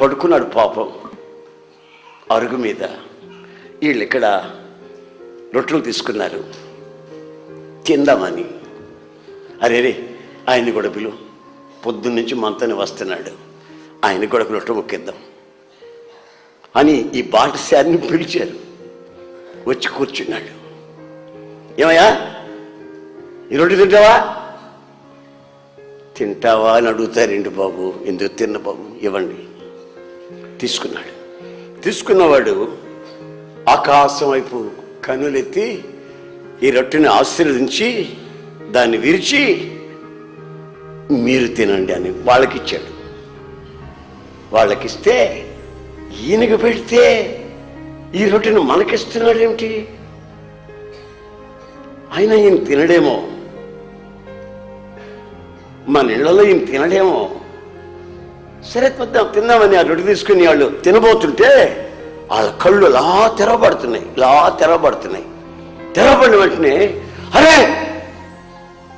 పడుకున్నాడు పాపం అరుగు మీద. వీళ్ళు ఇక్కడ రొట్టెలు తీసుకున్నారు తిందామని. అరే ఆయన్ని కూడా పిలువు, పొద్దున్నుంచి మనతోనే వస్తున్నాడు, ఆయనకి కూడా రొట్టె ముక్కిద్దాం అని ఈ బాటసారిని పిలిచారు. వచ్చి కూర్చున్నాడు. ఏమయ్యా ఈ రొట్టె తింటావా? తింటావా అని అడుగుతారండి బాబు. ఎందుకు తిన్న బాబు, ఇవ్వండి. తీసుకున్నాడు. తీసుకున్నవాడు ఆకాశం వైపు కన్నులెత్తి ఈ రొట్టెని ఆశీర్వదించి దాన్ని విరిచి మీరు తినండి అని వాళ్ళకిచ్చాడు. వాళ్ళకిస్తే ఈయనకి పెడితే ఈ రొట్టెను మనకిస్తున్నాడు ఏమిటి? ఆయన ఈయన తినడేమో, మన ఇళ్లలో ఈయన తినడేమో. సరే తిందామని ఆ రొట్టె తీసుకుని వాళ్ళు తినబోతుంటే వాళ్ళ కళ్ళు ఇలా తెరవబడుతున్నాయి. తెరవబడిన వెంటనే అరే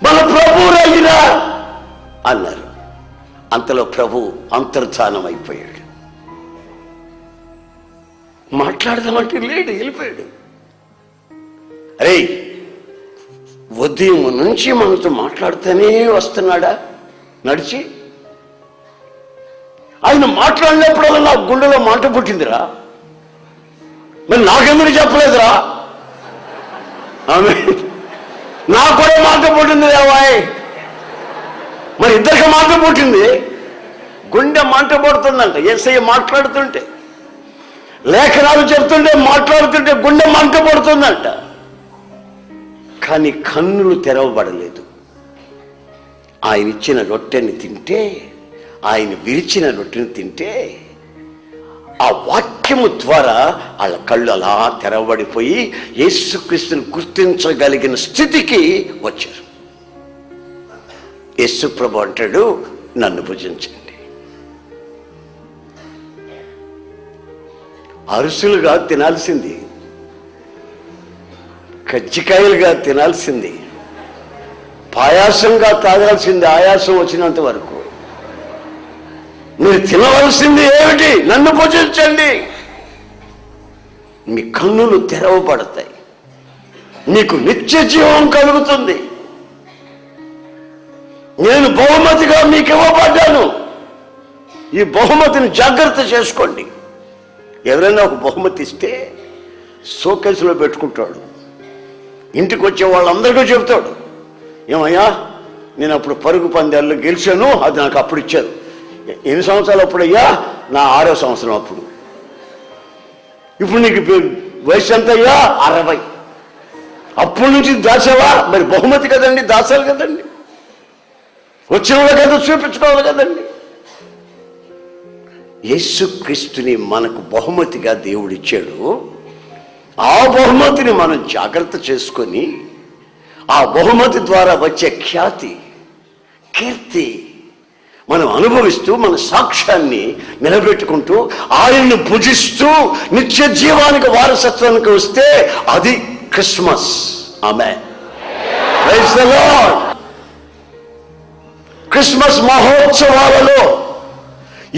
మన ప్రభు రాయిరా అన్నారు. అంతలో ప్రభు అంతర్ధానం అయిపోయాడు. మాట్లాడదామంటే లేడు, వెళ్ళిపోయాడు. అరే ఉదయం నుంచి మనతో మాట్లాడుతూనే వస్తున్నాడా నడిచి? ఆయన మాట్లాడినప్పుడు నా గుండెలో మంట పుట్టిందిరా. మరి నాకెందుకు చెప్పలేదురా? ఆమె నాకు కూడా మాట పుట్టింది దేవాయ్. మరి ఇద్దరికి మాట పుట్టింది. గుండె మంట పడుతుందంట యేసయ్య మాట్లాడుతుంటే, లేఖనాలు చెప్తుంటే, మాట్లాడుతుంటే గుండె మంట పడుతుందంట. కానీ కన్నులు తెరవబడలేదు. ఆయన ఇచ్చిన రొట్టెని తింటే, ఆయన విరిచిన రొట్టెని తింటే ఆ వాక్యము ద్వారా వాళ్ళ కళ్ళు అలా తెరవబడిపోయి యేసుక్రీస్తుని గుర్తించగలిగిన స్థితికి వచ్చారు. యేసు ప్రభు అంటాడు, నన్ను భుజించండి. అరుసులుగా తినాల్సింది, కజ్జికాయలుగా తినాల్సింది, పాయాసంగా తాగాల్సింది ఆయాసం వచ్చినంత వరకు. మీరు తినవలసింది ఏమిటి? నన్ను భుజించండి. మీ కన్నులు తెరవబడతాయి, మీకు నిత్య జీవం కలుగుతుంది. నేను బహుమతిగా మీకు ఇవ్వబడ్డాను. ఈ బహుమతిని జాగ్రత్త చేసుకోండి. ఎవరైనా ఒక బహుమతి ఇస్తే షోకేసులో పెట్టుకుంటాడు. ఇంటికి వచ్చే వాళ్ళందరికీ చెబుతాడు, ఏమయ్యా నేను అప్పుడు పరుగు పందాల్లో గెలిచాను, అది నాకు అప్పుడు ఇచ్చారు. ఎన్ని సంవత్సరాలు అప్పుడు? అయ్యా నా 6వ సంవత్సరం అప్పుడు. ఇప్పుడు నీకు వయసు ఎంత అయ్యా? 60. అప్పటి నుంచి దాచావా? మరి బహుమతి కదండి, దాచాలి కదండి, వచ్చిన వాళ్ళ కదా చూపించుకోవాలి కదండి. యేసుక్రీస్తుని మనకు బహుమతిగా దేవుడిచ్చాడు. ఆ బహుమతిని మనం జాగ్రత్త చేసుకొని ఆ బహుమతి ద్వారా వచ్చే ఖ్యాతి, కీర్తి మనం అనుభవిస్తూ మన సాక్ష్యాన్ని నిలబెట్టుకుంటూ ఆయన్ని పూజిస్తూ నిత్య జీవానికి వారసత్వానికి వస్తే అది Christmas. Amen. Praise the Lord. Christmas మహోత్సవాలలో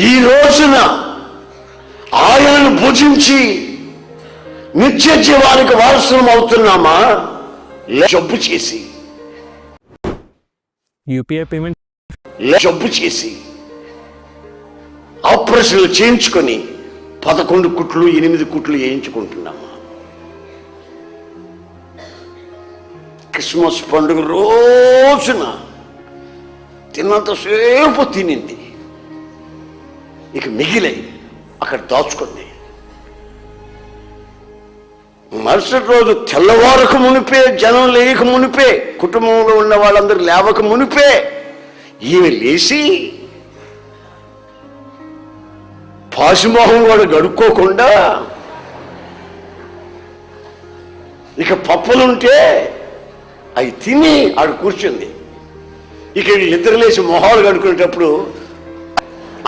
ఈ రోజున ఆయనను పూజించి నిత్య జీవానికి వారసులం అవుతున్నామా? జబ్బు చేసి యూపీఐ పేమెంట్ జబ్బు చేసి ఆపరేషన్లు చేయించుకొని 11 కుట్లు 8 కుట్లు వేయించుకుంటున్నామా? క్రిస్మస్ పండుగ రోజున తిన్నంతసేపు తినింది, ఇక మిగిలై అక్కడ దాచుకుంది. మరుసటి రోజు తెల్లవారకు మునిపే, జనం లేక మునిపే, కుటుంబంలో ఉన్న వాళ్ళందరూ లేవక మునిపే ఈమె లేచి పాశుమోహం కూడా గడుక్కోకుండా ఇక పప్పులుంటే అవి తిని ఆడ కూర్చుంది. ఇక వీళ్ళిద్దరు లేచి మొహాలు కడుకునేటప్పుడు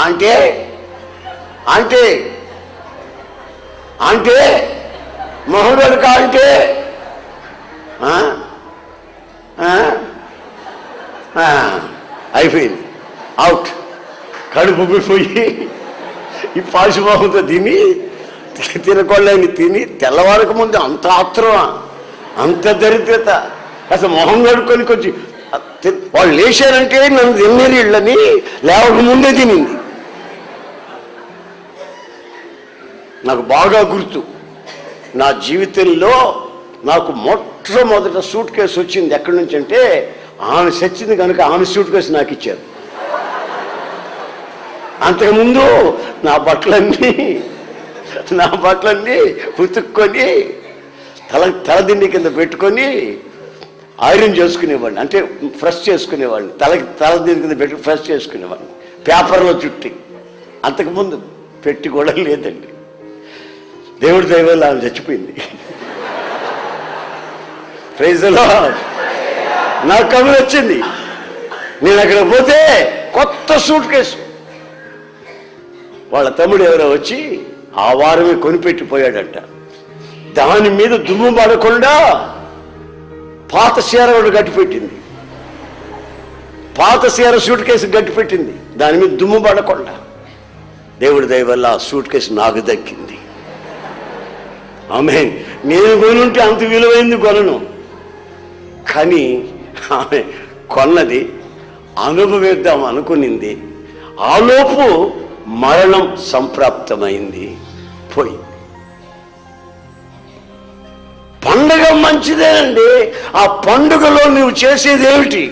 అంటే అంటే అంటే మొహం కడుక అంటే అయిపోయింది, అవుట్. కడుపు పోయి ఈ పాశుభావంతో తినకొళ్ళని తిని తెల్లవారికి ముందు అంత ఆత్రమా, అంత దరిద్రత. అసలు మొహం కడుక్కొని కొంచెం వాళ్ళు లేచారంటే నన్ను తిన్నీళ్ళని లేవక ముందే తినింది. నాకు బాగా గుర్తు, నా జీవితంలో నాకు మొట్టమొదట సూట్ కేసు వచ్చింది ఎక్కడి నుంచి అంటే, ఆమె చచ్చింది కనుక ఆమె సూట్ కేసు నాకు ఇచ్చారు. అంతకుముందు నా బట్టలన్నీ ఉతుక్కొని తలదిండి కింద పెట్టుకొని ఐరన్ చేసుకునేవాడిని, అంటే ఫ్రెష్ చేసుకునేవాడిని. తలదిండి కింద పెట్టి ఫ్రెష్ చేసుకునేవాడిని పేపర్లో చుట్టి. అంతకుముందు పెట్టి కూడా లేదండి. దేవుడి దయ వల్ల ఆమె చచ్చిపోయింది. Praise the Lord. నాకు కబురు వచ్చింది, నేను అక్కడ పోతే కొత్త సూట్ కేసు. వాళ్ళ తమ్ముడు ఎవరో వచ్చి ఆ వారమే కొనిపెట్టిపోయాడంట. దాని మీద దుమ్ము పడకుండా పాత సీర ఒకటి గట్టిపెట్టింది, పాత సీర సూట్ కేసు గట్టిపెట్టింది, దాని మీద దుమ్ము పడకుండా. దేవుడి దయ వల్ల ఆ సూట్ కేసు నాకు దక్కింది. ఆమేన్. నేను కొనుంటే అంత విలువైంది కొనను, కానీ ఆమె కొన్నది అనుభవిద్దాం అనుకునింది. ఆలోపు మరణం సంప్రాప్తమైంది, పోయింది. పండుగ మంచిదేనండి. ఆ పండుగలో నువ్వు చేసేది ఏమిటి?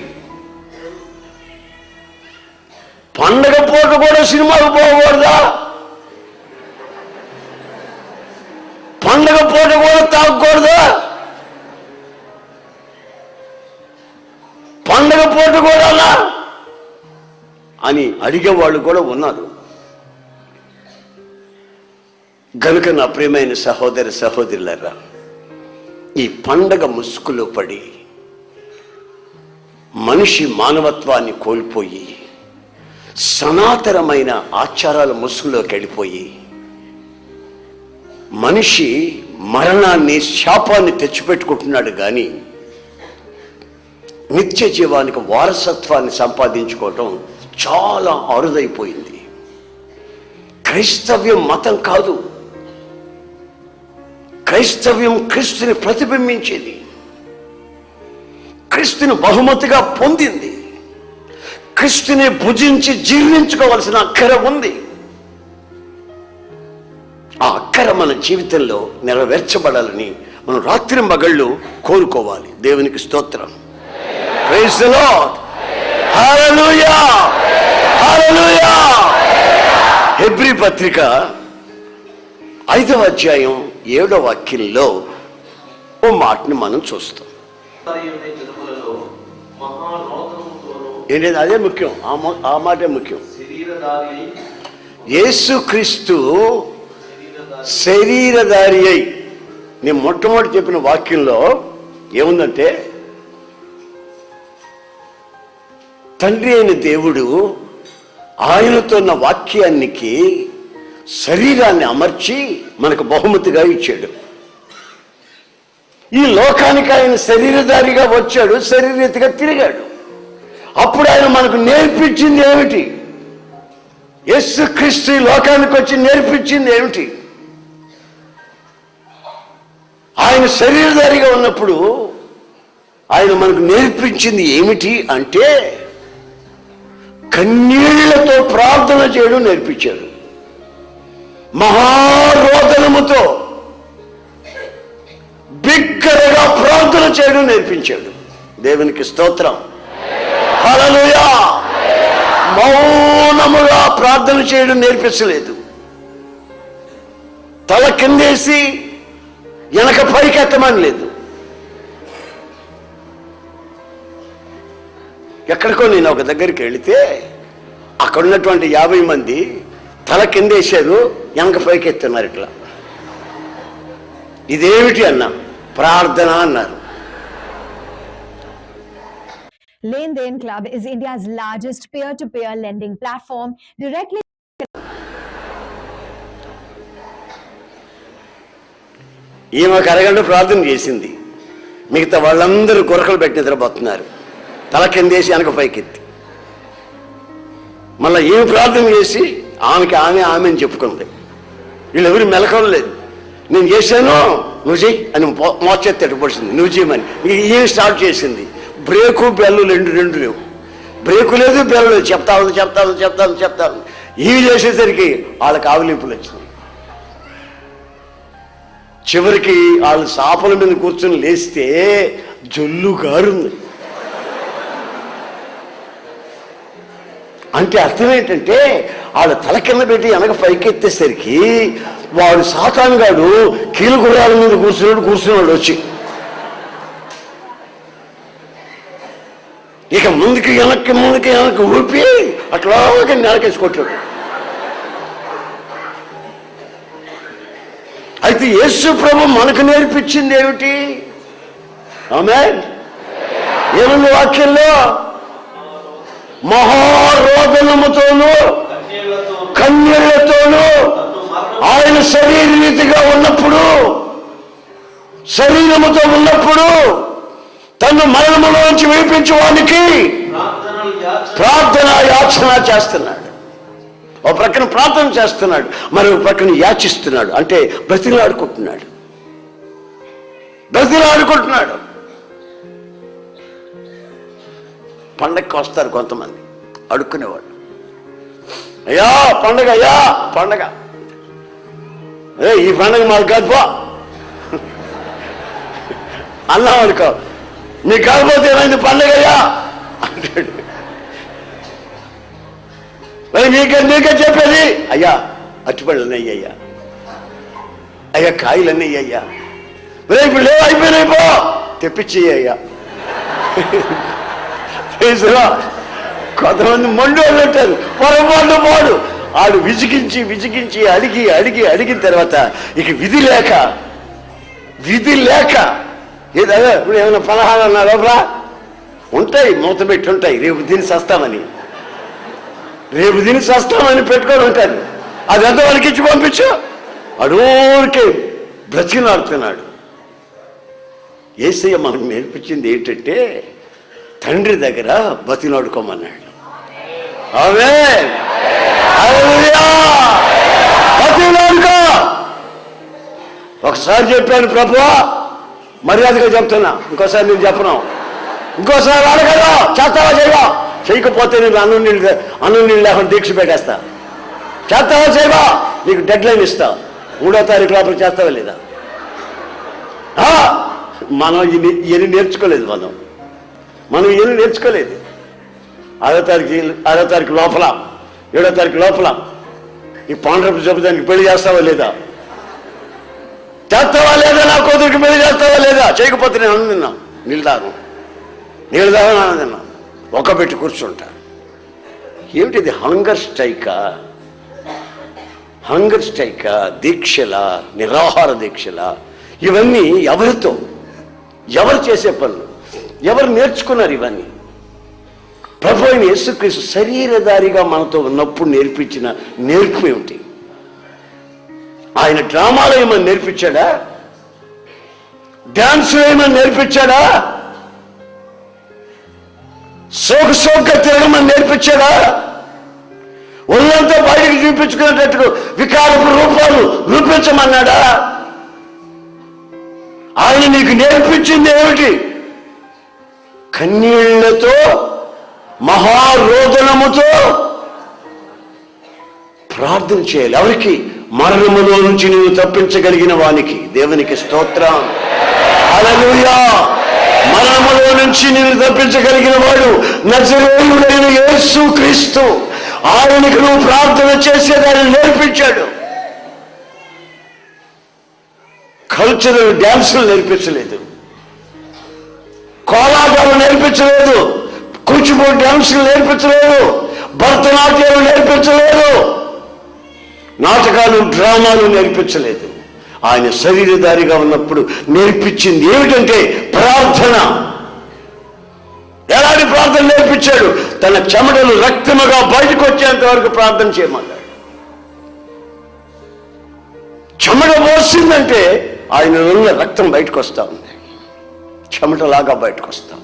పండుగ పూట కూడా సినిమాకు పోకూడదా? పండుగ పూట కూడా తాగకూడదా? పండుగ పూట కూడా అని అడిగేవాళ్ళు కూడా ఉన్నారు. గనుక నా ప్రియమైన సహోదర సహోదరులారా, ఈ పండగ ముసుగులో పడి మనిషి మానవత్వాన్ని కోల్పోయి సనాతనమైన ఆచారాల ముసుగులోకి వెళ్ళిపోయి మనిషి మరణాన్ని, శాపాన్ని తెచ్చిపెట్టుకుంటున్నాడు. కానీ నిత్య జీవానికి వారసత్వాన్ని సంపాదించుకోవటం చాలా అరుదైపోయింది. క్రైస్తవ్యం మతం కాదు. క్రైస్తవ్యం క్రీస్తుని ప్రతిబింబించేది, క్రీస్తుని బహుమతిగా పొందింది. క్రీస్తుని భుజించి జీర్ణించుకోవాల్సిన అక్కర ఉంది. ఆ అక్కర మన జీవితంలో నెరవేర్చబడాలని మనం రాత్రి మగళ్ళు కోరుకోవాలి. దేవునికి స్తోత్రం. Praise the Lord. Hallelujah, hallelujah. హెబ్రీ పత్రిక 5వ అధ్యాయం 7వ వాక్యంలో ఓ మాటని మనం చూస్తాం. ఏంటంటే అదే ముఖ్యం, ఆ మాటే ముఖ్యం. యేసుక్రీస్తు శరీరధారి అయి, నేను మొట్టమొదటి చెప్పిన వాక్యంలో ఏముందంటే, తండ్రి అయిన దేవుడు ఆయనతో ఉన్న వాక్యానికి శరీరాన్ని అమర్చి మనకు బహుమతిగా ఇచ్చాడు. ఈ లోకానికి ఆయన శరీరధారిగా వచ్చాడు, శరీరరీతిగా తిరిగాడు. అప్పుడు ఆయన మనకు నేర్పించింది ఏమిటి? యేసుక్రీస్తు ఈ లోకానికి వచ్చి నేర్పించింది ఏమిటి? ఆయన శరీరధారిగా ఉన్నప్పుడు ఆయన మనకు నేర్పించింది ఏమిటి అంటే, కన్నీళ్లతో ప్రార్థన చేయడం నేర్పించాడు. మహారోదనముతో బిగ్గరగా ప్రార్థన చేయడం నేర్పించాడు. దేవునికి స్తోత్రం. హల్లెలూయా. మౌనముగా ప్రార్థన చేయడం నేర్పించలేదు. తల కిందేసి వెనక పైకెత్తమని లేదు. ఎక్కడికో నేను ఒక దగ్గరికి వెళితే అక్కడ ఉన్నటువంటి 50 మంది తల కిందేశారు, వెనక పైకి ఎత్తున్నారు. ఇట్లా ఇదేమిటి అన్నా? ప్రార్థన అన్నారు. LanDen Club is India's largest peer-to-peer lending platform directly. ఈమె ఒక అరగంట ప్రార్థన చేసింది, మిగతా వాళ్ళందరూ కొరకలు పెట్టి నిద్రపోతున్నారు, తల కిందేసి వెనక పైకెత్తి. మళ్ళీ ఈమె ప్రార్థన చేసి ఆమెకి ఆమె అని చెప్పుకుంది. వీళ్ళెవరు మెలకం లేదు. నేను చేశాను నువ్వు చెయ్యి అని మోచేత్తట్టు పడిచింది, నువ్వు చేయమని. ఏం స్టార్ట్ చేసింది. బ్రేకు బెల్లు రెండు లేవు. బ్రేకు లేదు, బెల్లు లేదు. చెప్తాను. ఇవి చేసేసరికి వాళ్ళకి ఆవిలింపులు వచ్చింది. చివరికి వాళ్ళు సాపల మీద కూర్చొని లేస్తే జొల్లు గారుంది. అంటే అర్థం ఏంటంటే వాళ్ళ తల కింద పెట్టి వెనక పైకి ఎత్తేసరికి వాడు సాతాను గాడు కీలు గుర్రాల మీద కూర్చున్నాడు వచ్చి. ఇక ముందుకి వెనక్కి ఊపి అట్లాగే నెలకేసి కొట్టాడు. అయితే యేసు ప్రభు మనకు నేర్పించింది ఏమిటి? ఆమేన్. ఏముంది వాక్యంలో? మహారోదనముతోనూ కన్యలతోనూ ఆయన శరీరరీతిగా ఉన్నప్పుడు, శరీరముతో ఉన్నప్పుడు తను మరణములోంచి విడిపించడానికి ప్రార్థన యాచన చేస్తున్నాడు. ఒక ప్రక్కన ప్రార్థన చేస్తున్నాడు, మరొక ప్రక్కన యాచిస్తున్నాడు. అంటే బ్రతిలాడుకుంటున్నాడు. పండగకి వస్తారు కొంతమంది అడుక్కునేవాడు. అయ్యా పండగ ఈ పండగ మాకు కాదు పో అన్నాం అనుకో. నీకు కాకపోతే ఏమైంది పండగయ్యా అంటాడు. మరి నీకే చెప్పేది. అయ్యా అట్టుపళ్ళన్నీ అయ్యా, అయ్యా కాయలన్నీ అయ్యా, ఇప్పుడు లేవు అయిపోయినాయి పో తెప్పించి అయ్యా. కొంతమంది మొండి వాళ్ళు ఉంటారు, పొరపాటు పోడు. ఆడు విజిగించి అడిగిన తర్వాత ఇక విధి లేక ఏదైనా ఇప్పుడు ఏమైనా పలహారాలు అన్నా లోపల ఉంటాయి, మూత పెట్టి ఉంటాయి. రేపు దీన్ని సస్తామని పెట్టుకొని ఉంటారు. అదంతా వాళ్ళకి ఇచ్చి పంపించు. అడూరికే బ్రతికినాడుతున్నాడు. యేసయ్య మనకు నేర్పించింది ఏంటంటే తండ్రి దగ్గర బతిలాడుకోమన్నాడు. ఆమేన్. హల్లెలూయా. బతిలాడుకో. ఒకసారి చెప్పాను ప్రభువా, మర్యాదగా చెప్తున్నా, ఇంకోసారి నేను చెప్పను. ఇంకోసారి అడగదా చేస్తావా చేయకపోతే నేను అన్నం నీళ్ళు లేకుండా దీక్ష పెట్టేస్తా. చేస్తావా చేయవా నీకు డెడ్ లైన్ ఇస్తా. 3వ తారీఖు లోపల చేస్తావా లేదా? మనం ఇవన్నీ నేర్చుకోలేదు. మనం ఇవన్నీ నేర్చుకోలేదు. 6వ తారీఖు లోపల 7వ తారీఖు లోపల ఈ పాండ్రపు చెబుదానికి పెళ్లి చేస్తావా లేదా? చేస్తావా లేదా? నా కూతురికి పెళ్లి చేస్తావా లేదా? చేయకపోతే నేను అన్నం తిన్నా, నీళ్ళు తాగను అన్నం తిన్నా, ఒక పెట్టి కూర్చుంటా. ఏమిటిది? హంగర్ స్ట్రైకా, దీక్షలా, నిరాహార దీక్షలా? ఇవన్నీ ఎవరితో, ఎవరు చేసే పనులు, ఎవరు నేర్చుకున్నారు ఇవన్నీ? ప్రభు అయిన యేసుక్రీస్తు శరీరధారిగా మనతో ఉన్నప్పుడు నేర్పించిన నేర్పు ఏమిటి? ఆయన డ్రామాలో ఏమని నేర్పించాడా? డాన్స్లో ఏమని నేర్పించాడా? సోగ్గా తిరగమని నేర్పించాడా? ఒళ్ళంతా బయటికి చూపించుకునేటట్టుగా వికారపు రూపాలు రూపించమన్నాడా? ఆయన నీకు నేర్పించింది ఏమిటి? కన్నీళ్లతో మహారోదనముతో ప్రార్థన చేయాలి. ఎవరికి? మరణములో నుంచి నీవు తప్పించగలిగిన వానికి. దేవునికి స్తోత్రం. హల్లెలూయా. మరణములో నుంచి నేను తప్పించగలిగిన వాడు నజరేయుడైన యేసు క్రీస్తు. ఆయనకు నువ్వు ప్రార్థన చేసేదాన్ని నేర్పించాడు. కల్చరల్ డ్యాన్సులు నేర్పించలేదు, కోలాటాలు నేర్పించలేదు, కూచిపూడి డ్యాన్సులు నేర్పించలేదు, భరతనాట్యాలు నేర్పించలేదు, నాటకాలు డ్రామాలు నేర్పించలేదు. ఆయన శరీరధారిగా ఉన్నప్పుడు నేర్పించింది ఏమిటంటే ప్రార్థన. ఎలాంటి ప్రార్థన నేర్పించాడు? తన చెమటలు రక్తముగా బయటకు వచ్చేంత వరకు ప్రార్థన చేయమన్నాడు. చెమట పోసిందంటే ఆయన ఉన్న రక్తం బయటకు వస్తా ఉంది, చెమటలాగా బయటకు వస్తాం,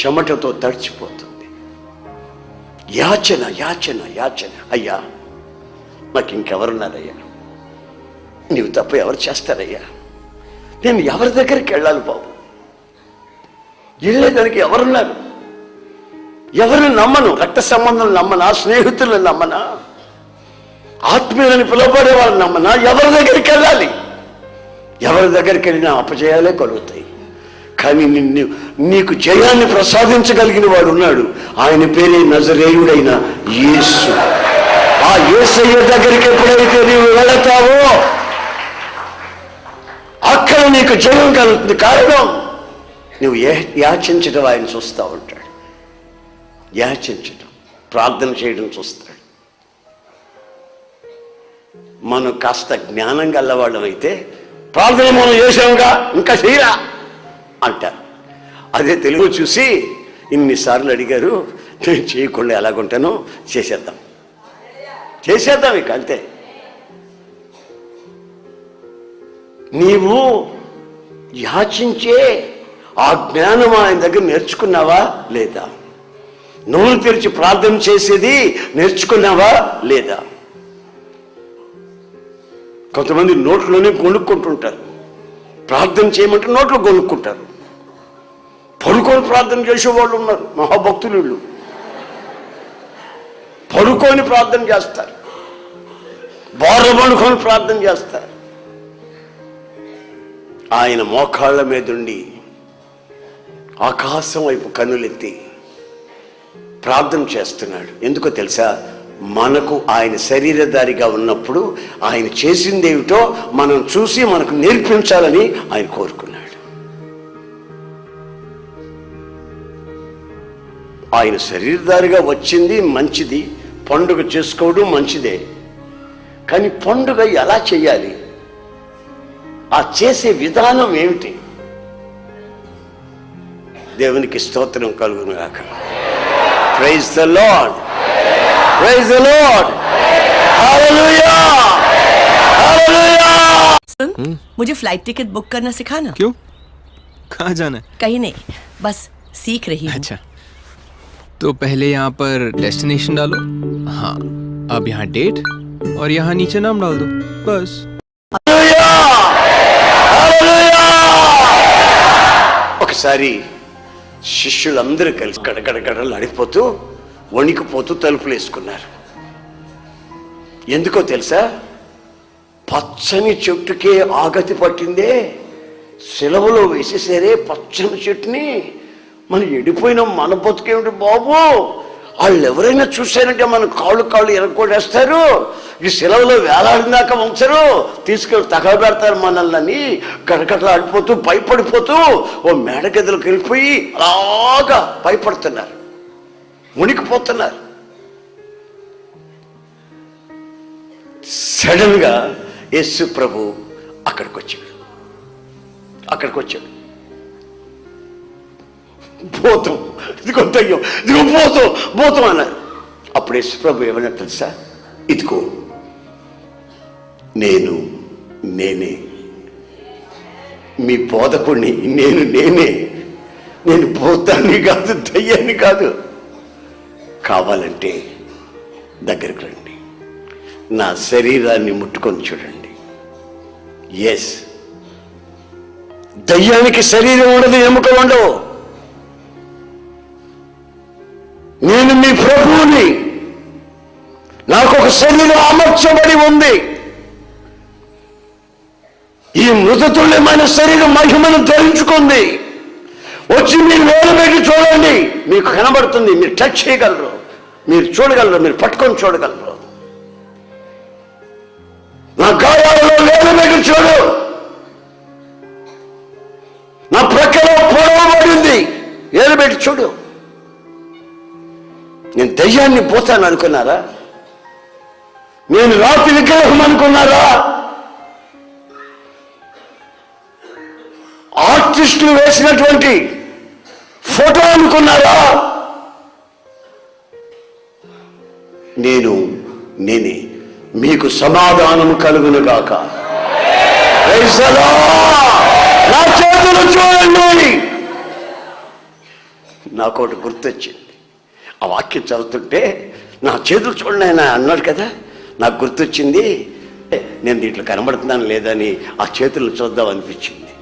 చెమటతో తడిచిపోతుంది. యాచన. అయ్యా నాకు ఇంకెవరున్నారయ్యా, నీవు తప్ప ఎవరు చేస్తారయ్యా, నేను ఎవరి దగ్గరికి వెళ్ళాలి బాబు, వెళ్ళేదానికి ఎవరున్నారు, ఎవరిని నమ్మను, రక్త సంబంధం నమ్మనా, స్నేహితులను నమ్మనా, ఆత్మీయులని పిలువబడే వాళ్ళని నమ్మనా, ఎవరి దగ్గరికి వెళ్ళాలి, ఎవరి దగ్గరికి వెళ్ళినా అపజయాలే కలుగుతాయి. కానీ నీకు జయాన్ని ప్రసాదించగలిగిన వాడు ఉన్నాడు, ఆయన పేరే నజరేయుడైన యేసు. ఆ యేసయ్య దగ్గరికి ఎప్పుడైతే నీవు వెళతావో అక్కడ నీకు జయం కలుగుతుంది. కారణం నువ్వు యాచించడం ఆయన చూస్తూ ఉంటాడు, యాచించడం, ప్రార్థన చేయడం చూస్తాడు. మనం కాస్త జ్ఞానం గల్లవాళ్ళం అయితే ప్రార్థన మనం చేసాముగా ఇంకా చేయరా అంటారు. అదే తెలుగు చూసి ఇన్నిసార్లు అడిగారు, నేను చేయకుండా ఎలాగుంటానో చేసేద్దాం ఇక అంతే. నీవు యాచించే ఆ జ్ఞానం ఆయన దగ్గర నేర్చుకున్నావా లేదా, నోరు తెరిచి ప్రార్థన చేసేది నేర్చుకున్నావా లేదా. కొంతమంది నోట్లోనే కొనుక్కుంటుంటారు, ప్రార్థన చేయమంటే నోట్లో కొనుక్కుంటారు. పడుకొని ప్రార్థన చేసేవాళ్ళు ఉన్నారు, మహాభక్తులు వీళ్ళు. పడుకొని ప్రార్థన చేస్తారు, పడుకొని ప్రార్థన చేస్తారు. ఆయన మోకాళ్ళ మీదుండి ఆకాశం వైపు కన్నులెత్తి ప్రార్థన చేస్తున్నాడు. ఎందుకో తెలుసా, మనకు ఆయన శరీరధారిగా ఉన్నప్పుడు ఆయన చేసిందేమిటో మనం చూసి మనకు నేర్పించాలని ఆయన కోరుకున్నాడు. ఆయన శరీరధారిగా వచ్చింది మంచిది, పండుగ చేసుకోవడం మంచిదే. కానీ పండుగ ఎలా చేయాలి, ఆ చేసే విధానం ఏమిటి? దేవునికి స్తోత్రం కలుగును గాక. Praise the Lord, praise the Lord, hallelujah, hallelujah. सुन, मुझे फ्लाइट टिकट बुक करना सिखाना। क्यों? कहाँ जाना है? कहीं नहीं, बस सीख रही हूँ। अच्छा, तो पहले यहाँ पर डेस्टिनेशन डालो। हाँ, अब यहाँ डेट और यहाँ नीचे नाम डाल दो, बस। హల్లెలూయా, హల్లెలూయా. ఒకసారి శిష్యులందరూ కలిసి గడగడగడలు అడిగిపోతూ వణికిపోతూ తలుపులు వేసుకున్నారు. ఎందుకో తెలుసా, పచ్చని చెట్టుకే ఆగతి పట్టిందే, సెలవులో వేసేసారే పచ్చని చెట్టుని. మనం ఎడిపోయినాం, మన బతుకేమిటి బాబు, వాళ్ళు ఎవరైనా చూశారంటే మన కాళ్ళు ఎరగొట్టేస్తారు, ఈ సెలవులో వేలాడినాక వంచరు, తీసుకెళ్ళి తగలబెడతారు మనల్ని. గడగడలు ఆడిపోతూ భయపడిపోతూ ఓ మేడ గదిలోకి వెళ్ళిపోయి అలాగా భయపడుతున్నారు, మునిగిపోతున్నారు. సడన్ గా యేసు ప్రభు అక్కడికి వచ్చాడు. భూతం, ఇదిగో దయ్యం, ఇదిగో భూతం అన్నారు. అప్పుడు యేసు ప్రభు ఏమన్నా తెలుసా, ఇదిగో నేనే మీ బోధకుడిని, నేను భూతాన్ని కాదు, దయ్యాన్ని కాదు. కావాలంటే దగ్గరికి రండి, నా శరీరాన్ని ముట్టుకొని చూడండి. ఎస్, దయ్యానికి శరీరం ఉండదు, ఎముకలు ఉండవు. నేను మీ ప్రభువుని, నాకు ఒక శరీరం అమర్చబడి ఉంది. ఈ మృతతుల్యమైన శరీరం మహిమను ధరించుకుంది. వచ్చి మీరు వేలు పెట్టి చూడండి, మీకు కనబడుతుంది, మీరు టచ్ చేయగలరు, మీరు చూడగలరు, మీరు పట్టుకొని చూడగలరు. నా గాయాలలో వేలు పెట్టి చూడు, నా ప్రక్కలో పొడవబడింది, వేలు పెట్టి చూడు. నేను దయ్యాన్ని పోతాను అనుకున్నారా? నేను రాతి విగ్రహం అనుకున్నారా? ఆర్టిస్టులు వేసినటువంటి ఫోటో అనుకున్నారా? నేనే. మీకు సమాధానం కలుగును గాక. నా చేతులు చూడండి. నాకు ఒకటి గుర్తొచ్చింది, ఆ వాక్యం చదువుతుంటే నా చేతులు చూడండి ఆయన అన్నాడు కదా. నాకు గుర్తొచ్చింది, నేను దీంట్లో కనబడుతున్నాను లేదని ఆ చేతులను చూద్దాం అనిపించింది.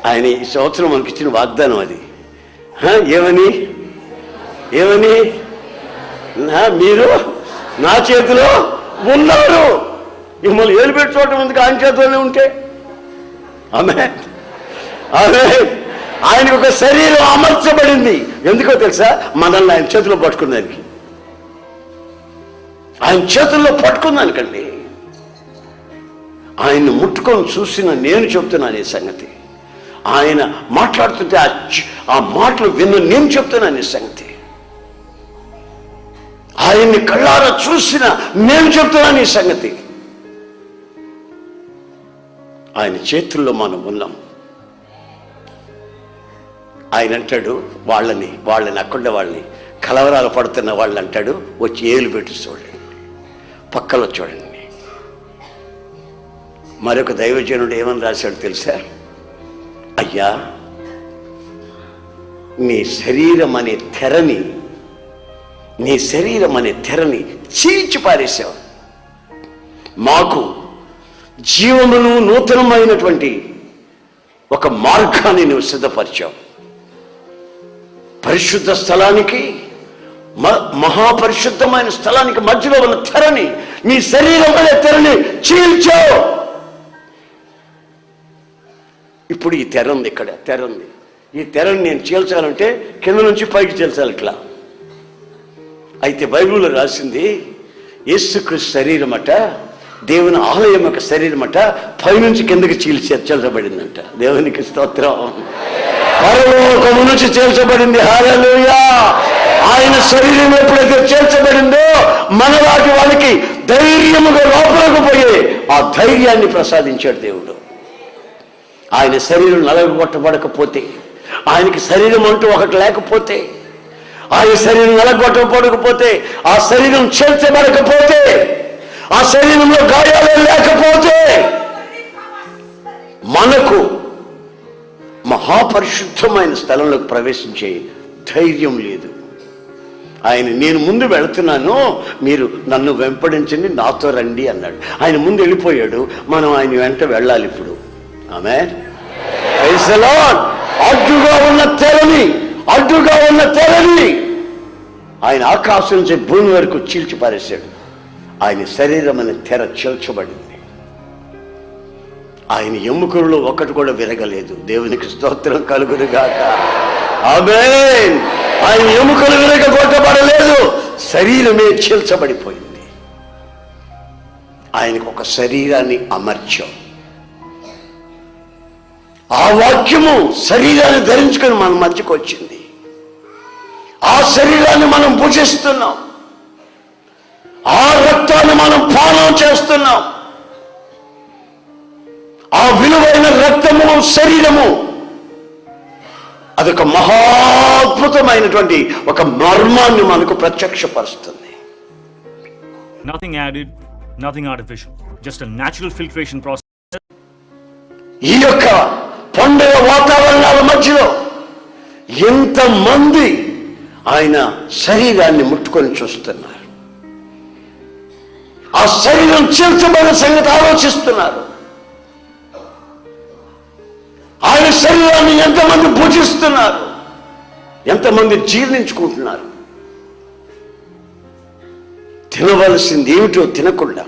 ఆయన ఈ సంవత్సరం మనకి ఇచ్చిన వాగ్దానం అది. ఏమని ఏమని మీరు నా చేతిలో ఉన్నారు. మిమ్మల్ని ఏలు పెట్టి చూడటం ఎందుకు? ఆయన చేతిలోనే ఉంటే. ఆమె ఆయనకు ఒక శరీరం అమర్చబడింది. ఎందుకో తెలుసా? మనల్ని ఆయన చేతిలో పట్టుకున్నానికి, ఆయన చేతుల్లో పట్టుకున్నానికండి. ఆయన్ని ముట్టుకొని చూసిన నేను చెప్తున్నాను ఈ సంగతి. ఆయన మాట్లాడుతుంటే ఆ మాటలు విన్న నేను చెప్తున్నాను ఈ సంగతి. ఆయన్ని కళ్ళారా చూసిన నేను చెప్తున్నాను ఈ సంగతి. ఆయన చేతుల్లో మనం ఉన్నాం. ఆయన అంటాడు వాళ్ళని అక్కడ వాళ్ళని కలవరాలు పడుతున్న వాళ్ళు అంటాడు, వచ్చి ఏలు పెట్టి చూడండి, పక్కలో చూడండి. మరొక దైవజనుడు ఏమని రాశాడు తెలుసా? అయ్యా, నీ శరీరం అనే తెరని చీల్చి పారేశావు. మాకు జీవమును నూతనమైనటువంటి ఒక మార్గాన్ని నువ్వు సిద్ధపరిచావు. పరిశుద్ధ స్థలానికి, మహాపరిశుద్ధమైన స్థలానికి మధ్యలో ఉన్న తెరని, నీ శరీరం అనే తెరని చీల్చావు. ఇప్పుడు ఈ తెర ఉంది, ఇక్కడ తెర ఉంది. ఈ తెరని నేను చీల్చాలంటే కింద నుంచి పైకి చీల్చాలి ఇట్లా. అయితే బైబిల్లో రాసింది, యేసుక్రీస్తు శరీరం అట, దేవుని ఆలయం యొక్క శరీరం అట, పైనుంచి కిందకి చీల్చబడిందంట. దేవునికి స్తోత్రం. పరలోకము నుంచి చీల్చబడింది. హల్లెలూయా. ఆయన శరీరం ఎప్పుడైతే చేర్చబడిందో మనలాంటి వాళ్ళకి ధైర్యముగా లోపలకు పోయే ఆ ధైర్యాన్ని ప్రసాదించాడు దేవుడు. ఆయన శరీరం నలగొట్టబడకపోతే, ఆయనకి శరీరం అంటూ ఒకటి లేకపోతే, ఆయన శరీరం నలగొట్టబడకపోతే, ఆ శరీరం చేర్చబడకపోతే, ఆ శరీరంలో గాయాలు లేకపోతే మనకు మహాపరిశుద్ధమైన స్థలంలోకి ప్రవేశించే ధైర్యం లేదు. నేను ముందు వెళుతున్నాను, మీరు నన్ను వెంపడించండి, నాతో రండి అన్నాడు. ఆయన ముందు వెళ్ళిపోయాడు, మనం ఆయన వెంట వెళ్ళాలి ఇప్పుడు. ఆమేన్. Praise the Lord. అడ్డుగా ఉన్న తెరని ఆయన ఆకాశం నుంచి భూమి వరకు చీల్చి పారేశాడు. ఆయన శరీరం అనే తెర చీల్చబడింది. ఆయన ఎముకల్లో ఒకటి కూడా విరగలేదు. దేవునికి స్తోత్రం కలుగునుగాక. ఆమేన్. ఆయన ఎముకలు విరగొట్టబడలేదు, శరీరమే చీల్చబడిపోయింది. ఆయనకు ఒక శరీరాన్ని అమర్చాం. ఆ వాక్యము శరీరాన్ని ధరించుకొని మన మధ్యకు వచ్చింది. ఆ శరీరాన్ని మనం భుజిస్తున్నాం, ఆ రక్తాన్ని మనం పానం చేస్తున్నాం. ఆ విలువైన రక్తము, శరీరము అదొక మహాద్భుతమైనటువంటి ఒక మర్మాన్ని మనకు ప్రత్యక్షపరుస్తుంది. Nothing added, nothing artificial, just a natural filtration process. ఈ యొక్క పండుగ వాతావరణాల మధ్యలో ఎంతమంది ఆయన శరీరాన్ని ముట్టుకొని చూస్తున్నారు, ఆ శరీరం చీల్చబడిన సంగతి ఆలోచిస్తున్నారు. ఆయన శరీరాన్ని ఎంతమంది భుజిస్తున్నారు, ఎంతమంది జీర్ణించుకుంటున్నారు. తినవలసింది ఏమిటో తినకుండా,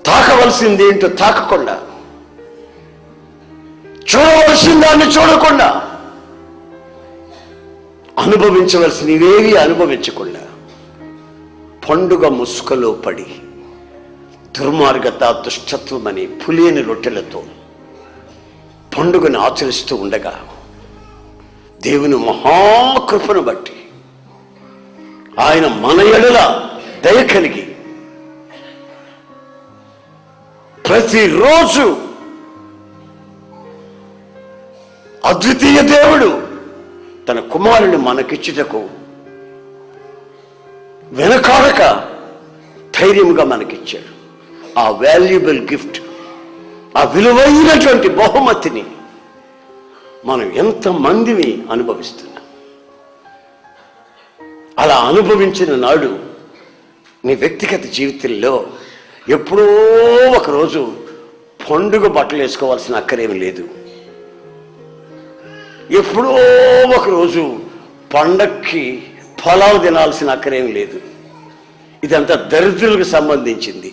తాకవలసింది ఏంటో తాకకుండా, చూడవలసిన దాన్ని చూడకుండా, అనుభవించవలసినవేవి అనుభవించకుండా పండుగ ముసుకలో పడి దుర్మార్గత, దుష్టత్వం అనే పులియని రొట్టెలతో పండుగను ఆచరిస్తూ ఉండగా దేవుని మహాకృపను బట్టి ఆయన మన ఎడల దయ కలిగి ప్రతిరోజు అద్వితీయ దేవుడు తన కుమారుని మనకిచ్చుటకు వెనకాడక ధైర్యంగా మనకిచ్చాడు. ఆ వాల్యుబుల్ గిఫ్ట్, ఆ విలువైనటువంటి బహుమతిని మనం ఎంతమందిని అనుభవిస్తున్నాం. అలా అనుభవించిన నాడు నీ వ్యక్తిగత జీవితంలో ఎప్పుడో ఒకరోజు పండుగ బట్టలు వేసుకోవాల్సిన అక్కరేమి లేదు. ఎప్పుడో ఒకరోజు పండక్కి ఫలాలు తినాల్సిన అక్కరేమి లేదు. ఇదంతా దరిద్రులకు సంబంధించింది.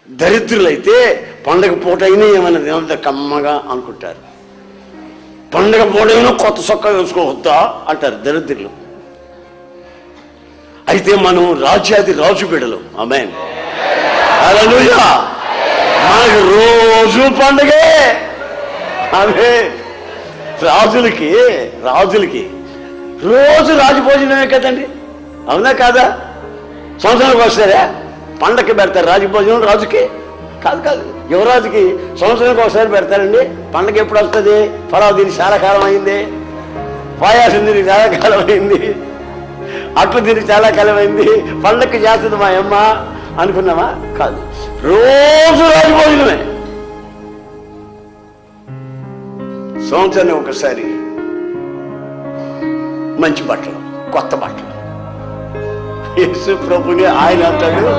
దరిద్రులైతే పండగ పూట అయినా ఏమైనా తినంత కమ్మగా అనుకుంటారు. పండగ పూట అయినా కొత్త సొక్క వేసుకోవద్దా అంటారు దరిద్రులు. అయితే మనం రాజ్యాది రాజు బిడ్డలు. ఆమేన్, హల్లెలూయా. మనకు రోజు పండగే. ఆమేన్. రాజులకి రోజు రాజభోజనమే కదండి, అవునా కాదా? సంవత్సరానికి వస్తారా పండగకి పెడతారు రాజభోజనం? రాజుకి కాదు, యువరాజుకి సంవత్సరానికి ఒకసారి పెడతారండి. పండగ ఎప్పుడు వస్తుంది? ఫలావు దీనికి చాలా కాలం అయింది, పాయాసం దీనికి చాలా కాలం అయింది, అట్లు దీనికి చాలా కాలం అయింది, పండగకి చేస్తుంది మా అమ్మ అనుకున్నామా? కాదు, రోజు రాజభోజనమే. సంవత్సరాన్ని ఒకసారి మంచి బట్టలు, కొత్త బట్టలు. యేసు ప్రభుని ఆయన అంటాడు,